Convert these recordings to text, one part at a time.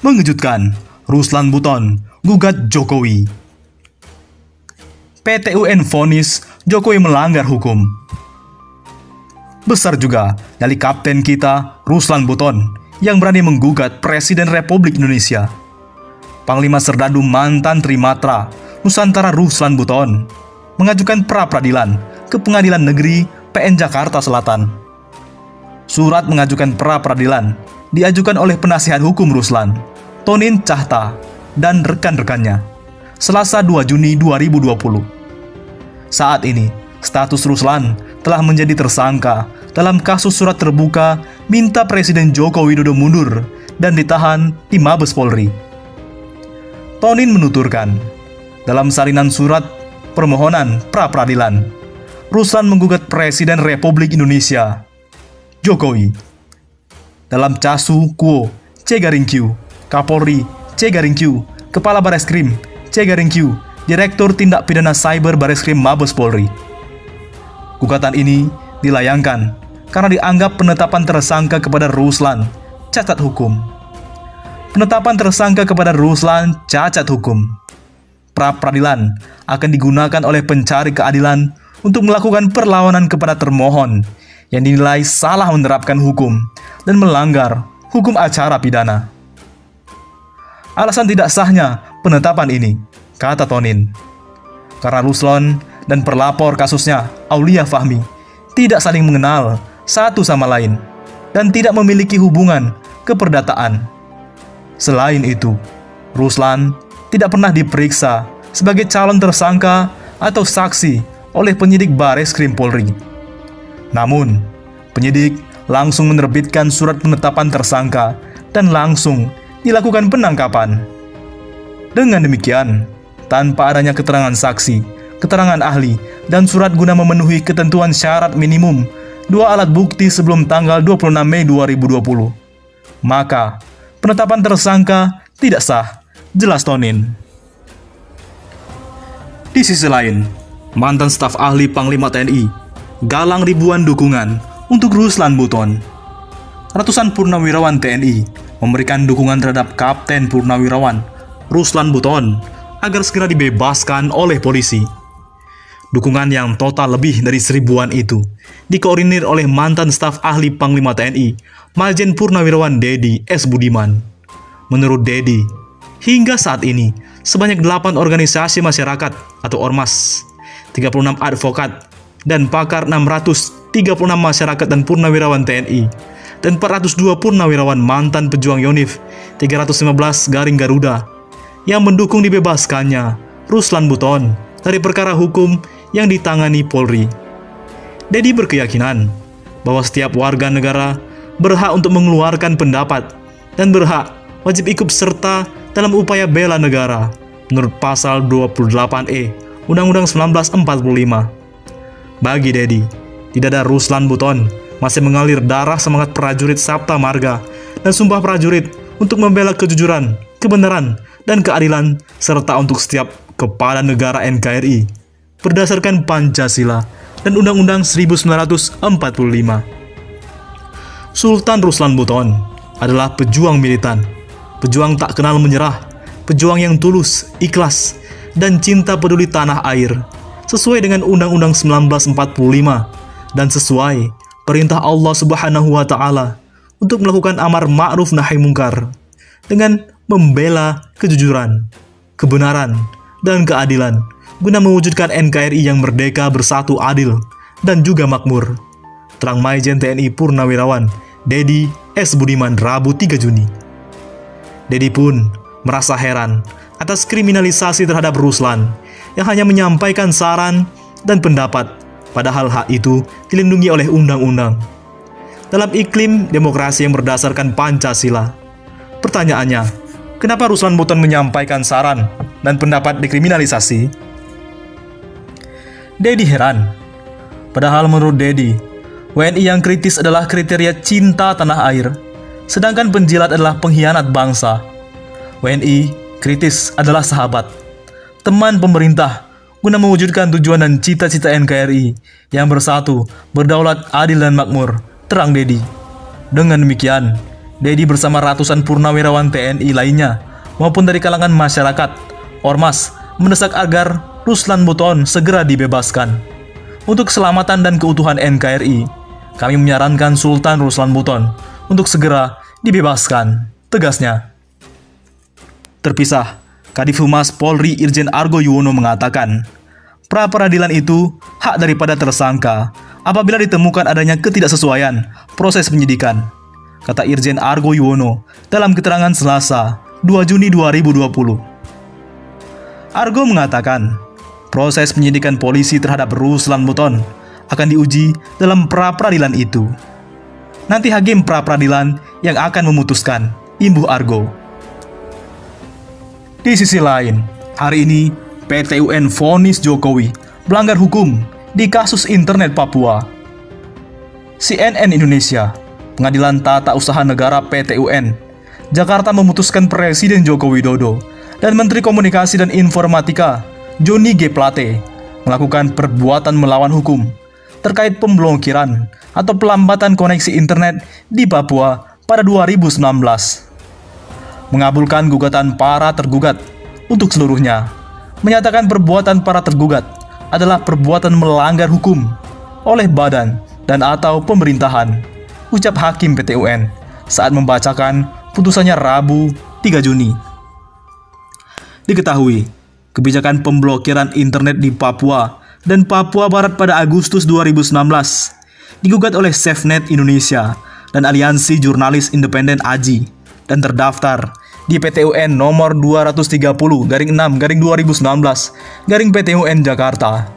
Mengejutkan, Ruslan Buton gugat Jokowi. PT UN vonis Jokowi melanggar hukum. Besar juga dari kapten kita, Ruslan Buton, yang berani menggugat Presiden Republik Indonesia. Panglima Serdadu mantan Trimatra Nusantara Ruslan Buton mengajukan pra-peradilan ke Pengadilan Negeri PN Jakarta Selatan. Surat mengajukan pra-peradilan diajukan oleh penasihat hukum Ruslan, Tonin Cahta, dan rekan-rekannya, Selasa 2 Juni 2020. Saat ini, status Ruslan telah menjadi tersangka dalam kasus surat terbuka minta Presiden Joko Widodo mundur dan ditahan di Mabes Polri. Tonin menuturkan, dalam salinan surat permohonan pra-peradilan, Ruslan menggugat Presiden Republik Indonesia, Jokowi, dalam casu quo C-Q, Kapolri C-Q, Kepala Bareskrim C-Q, Direktur Tindak Pidana Cyber Bareskrim Mabes Polri. Gugatan ini dilayangkan karena dianggap penetapan tersangka kepada Ruslan cacat hukum. Penetapan tersangka kepada Ruslan cacat hukum. Pra-peradilan akan digunakan oleh pencari keadilan untuk melakukan perlawanan kepada termohon yang dinilai salah menerapkan hukum dan melanggar hukum acara pidana. Alasan tidak sahnya penetapan ini, kata Tonin, karena Ruslan dan pelapor kasusnya, Aulia Fahmi, tidak saling mengenal satu sama lain dan tidak memiliki hubungan keperdataan. Selain itu, Ruslan tidak pernah diperiksa sebagai calon tersangka atau saksi oleh penyidik Bareskrim Polri. Namun, penyidik langsung menerbitkan surat penetapan tersangka dan langsung dilakukan penangkapan. Dengan demikian, tanpa adanya keterangan saksi, keterangan ahli, dan surat guna memenuhi ketentuan syarat minimum 2 alat bukti sebelum tanggal 26 Mei 2020, maka penetapan tersangka tidak sah, jelas Tonin. Di sisi lain, mantan staf ahli Panglima TNI galang ribuan dukungan untuk Ruslan Buton. Ratusan purnawirawan TNI memberikan dukungan terhadap Kapten Purnawirawan Ruslan Buton agar segera dibebaskan oleh polisi. Dukungan yang total lebih dari 1000-an itu dikoordinir oleh mantan staf ahli Panglima TNI, Majen Purnawirawan Dedi S. Budiman. Menurut Dedi, hingga saat ini sebanyak 8 organisasi masyarakat atau ormas, 36 advokat, dan pakar 636 masyarakat dan purnawirawan TNI, dan 402 purnawirawan mantan pejuang Yonif 315 Garing Garuda yang mendukung dibebaskannya Ruslan Buton dari perkara hukum yang ditangani Polri. Dedi berkeyakinan bahwa setiap warga negara berhak untuk mengeluarkan pendapat dan berhak wajib ikut serta dalam upaya bela negara menurut pasal 28E Undang-Undang 1945. Bagi Dedi, di dada Ruslan Buton masih mengalir darah semangat prajurit Sabta Marga dan sumpah prajurit untuk membela kejujuran, kebenaran, dan keadilan serta untuk setiap kepala negara NKRI berdasarkan Pancasila dan Undang-Undang 1945. Sultan Ruslan Buton adalah pejuang militan, pejuang tak kenal menyerah, pejuang yang tulus, ikhlas, dan cinta peduli tanah air, sesuai dengan Undang-Undang 1945 dan sesuai perintah Allah Subhanahu wa Ta'ala untuk melakukan amar ma'ruf nahi mungkar dengan membela kejujuran, kebenaran, dan keadilan guna mewujudkan NKRI yang merdeka, bersatu, adil, dan juga makmur. Terang Majen TNI Purnawirawan Dedi S. Budiman Rabu 3 Juni. Dedi pun merasa heran atas kriminalisasi terhadap Ruslan yang hanya menyampaikan saran dan pendapat, padahal hak itu dilindungi oleh undang-undang. Dalam iklim demokrasi yang berdasarkan Pancasila, pertanyaannya, kenapa Ruslan Buton menyampaikan saran dan pendapat dikriminalisasi? Dedi heran. Padahal menurut Dedi, WNI yang kritis adalah kriteria cinta tanah air, sedangkan penjilat adalah pengkhianat bangsa. WNI kritis adalah sahabat, teman pemerintah, guna mewujudkan tujuan dan cita-cita NKRI yang bersatu, berdaulat, adil, dan makmur, terang Dedi. Dengan demikian, Dedi bersama ratusan purnawirawan TNI lainnya maupun dari kalangan masyarakat, ormas, mendesak agar Ruslan Buton segera dibebaskan. Untuk keselamatan dan keutuhan NKRI, kami menyarankan Sultan Ruslan Buton untuk segera dibebaskan, tegasnya. Terpisah, Kadif Humas Polri Irjen Argo Yuwono mengatakan, pra-peradilan itu hak daripada tersangka apabila ditemukan adanya ketidaksesuaian proses penyidikan, kata Irjen Argo Yuwono dalam keterangan Selasa, 2 Juni 2020. Argo mengatakan, proses penyidikan polisi terhadap Ruslan Buton akan diuji dalam pra-peradilan itu. Nanti hakim pra-peradilan yang akan memutuskan, imbuh Argo. Di sisi lain, hari ini PT UN vonis Jokowi melanggar hukum di kasus internet Papua. CNN Indonesia, Pengadilan Tata Usaha Negara PT UN, Jakarta memutuskan Presiden Joko Widodo dan Menteri Komunikasi dan Informatika Johnny G. Plate melakukan perbuatan melawan hukum terkait pemblokiran atau pelambatan koneksi internet di Papua pada 2019. Mengabulkan gugatan para tergugat untuk seluruhnya, menyatakan perbuatan para tergugat adalah perbuatan melanggar hukum oleh badan dan atau pemerintahan, ucap Hakim PT UN saat membacakan putusannya Rabu 3 Juni. Diketahui, kebijakan pemblokiran internet di Papua dan Papua Barat pada Agustus 2019 digugat oleh SafeNet Indonesia dan Aliansi Jurnalis Independen AJI dan terdaftar di PT UN nomor 230-6-2019-PT UN Jakarta.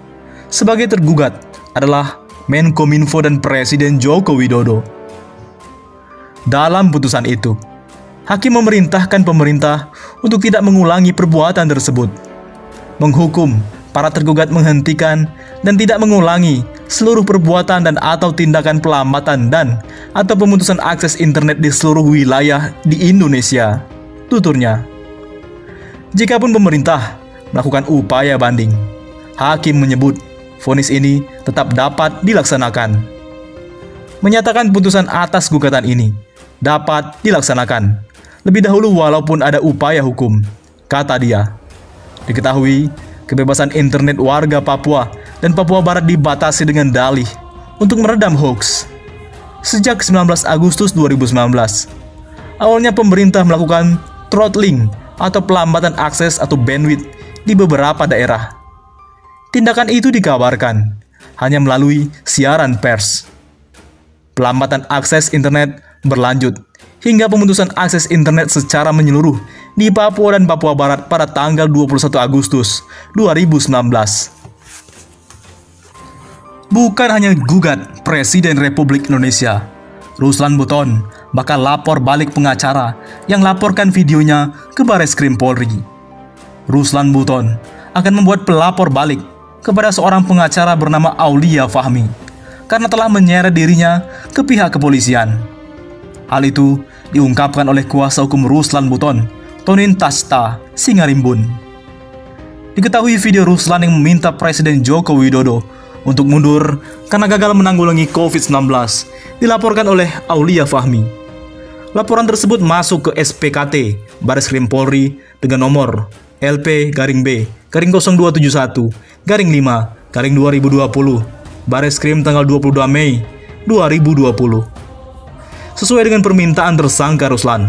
Sebagai tergugat adalah Menkominfo dan Presiden Joko Widodo. Dalam putusan itu, hakim memerintahkan pemerintah untuk tidak mengulangi perbuatan tersebut, menghukum para tergugat menghentikan dan tidak mengulangi seluruh perbuatan dan atau tindakan pelambatan dan atau pemutusan akses internet di seluruh wilayah di Indonesia, tuturnya. Jikapun pemerintah melakukan upaya banding, hakim menyebut vonis ini tetap dapat dilaksanakan. Menyatakan putusan atas gugatan ini dapat dilaksanakan lebih dahulu walaupun ada upaya hukum, kata dia. Diketahui, kebebasan internet warga Papua dan Papua Barat dibatasi dengan dalih untuk meredam hoax. Sejak 19 Agustus 2019, awalnya pemerintah melakukan throttling atau pelambatan akses atau bandwidth di beberapa daerah. Tindakan itu dikabarkan hanya melalui siaran pers. Pelambatan akses internet berlanjut hingga pemutusan akses internet secara menyeluruh di Papua dan Papua Barat pada tanggal 21 Agustus 2019. Bukan hanya gugat Presiden Republik Indonesia, Ruslan Buton bakal lapor balik pengacara yang laporkan videonya ke Bareskrim Polri. Ruslan Buton akan membuat pelapor balik kepada seorang pengacara bernama Aulia Fahmi karena telah menyeret dirinya ke pihak kepolisian. Hal itu diungkapkan oleh kuasa hukum Ruslan Buton, Tonin Tasta Singarimbun. Diketahui video Ruslan yang meminta Presiden Joko Widodo untuk mundur karena gagal menanggulangi COVID-19 dilaporkan oleh Aulia Fahmi. Laporan tersebut masuk ke SPKT Bareskrim Polri dengan nomor LP-0271-5-2020 Bareskrim tanggal 22 Mei 2020. Sesuai dengan permintaan tersangka Ruslan,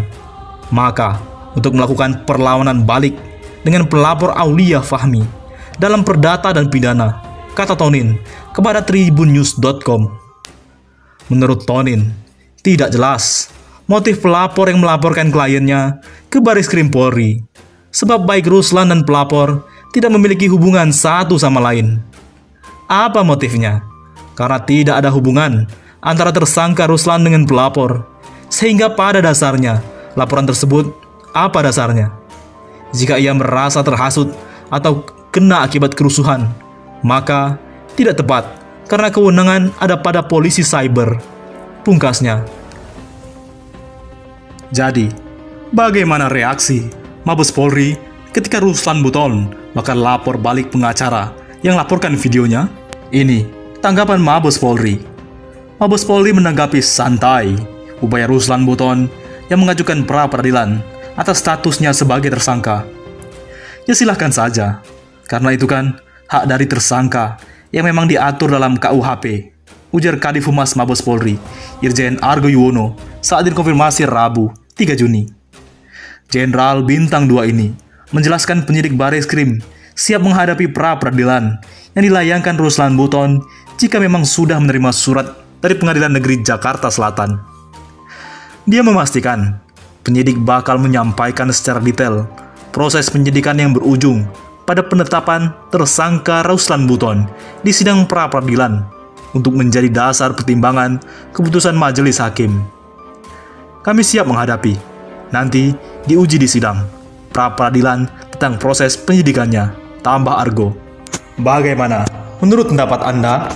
maka untuk melakukan perlawanan balik dengan pelapor Aulia Fahmi dalam perdata dan pidana, kata Tonin kepada tribunnews.com. Menurut Tonin, tidak jelas motif pelapor yang melaporkan kliennya ke Bareskrim Polri, sebab baik Ruslan dan pelapor tidak memiliki hubungan satu sama lain. Apa motifnya? Karena tidak ada hubungan antara tersangka Ruslan dengan pelapor, sehingga pada dasarnya laporan tersebut apa dasarnya? Jika ia merasa terhasut atau kena akibat kerusuhan, maka tidak tepat karena kewenangan ada pada polisi cyber, pungkasnya. Jadi, bagaimana reaksi Mabes Polri ketika Ruslan Buton bakal lapor balik pengacara yang laporkan videonya? Ini tanggapan Mabes Polri. Mabes Polri menanggapi santai upaya Ruslan Buton yang mengajukan pra-peradilan atas statusnya sebagai tersangka. Ya silahkan saja, karena itu kan hak dari tersangka yang memang diatur dalam KUHP, ujar Kadif Humas Mabes Polri, Irjen Argo Yuwono saat dikonfirmasi Rabu, 3 Juni. Jenderal Bintang 2 ini menjelaskan penyidik Bareskrim siap menghadapi pra-peradilan yang dilayangkan Ruslan Buton jika memang sudah menerima surat dari Pengadilan Negeri Jakarta Selatan. Dia memastikan penyidik bakal menyampaikan secara detail proses penyidikan yang berujung pada penetapan tersangka Ruslan Buton di sidang pra-peradilan untuk menjadi dasar pertimbangan keputusan majelis hakim. Kami siap menghadapi, nanti diuji di sidang pra-peradilan tentang proses penyidikannya, tambah Argo. Bagaimana menurut pendapat Anda?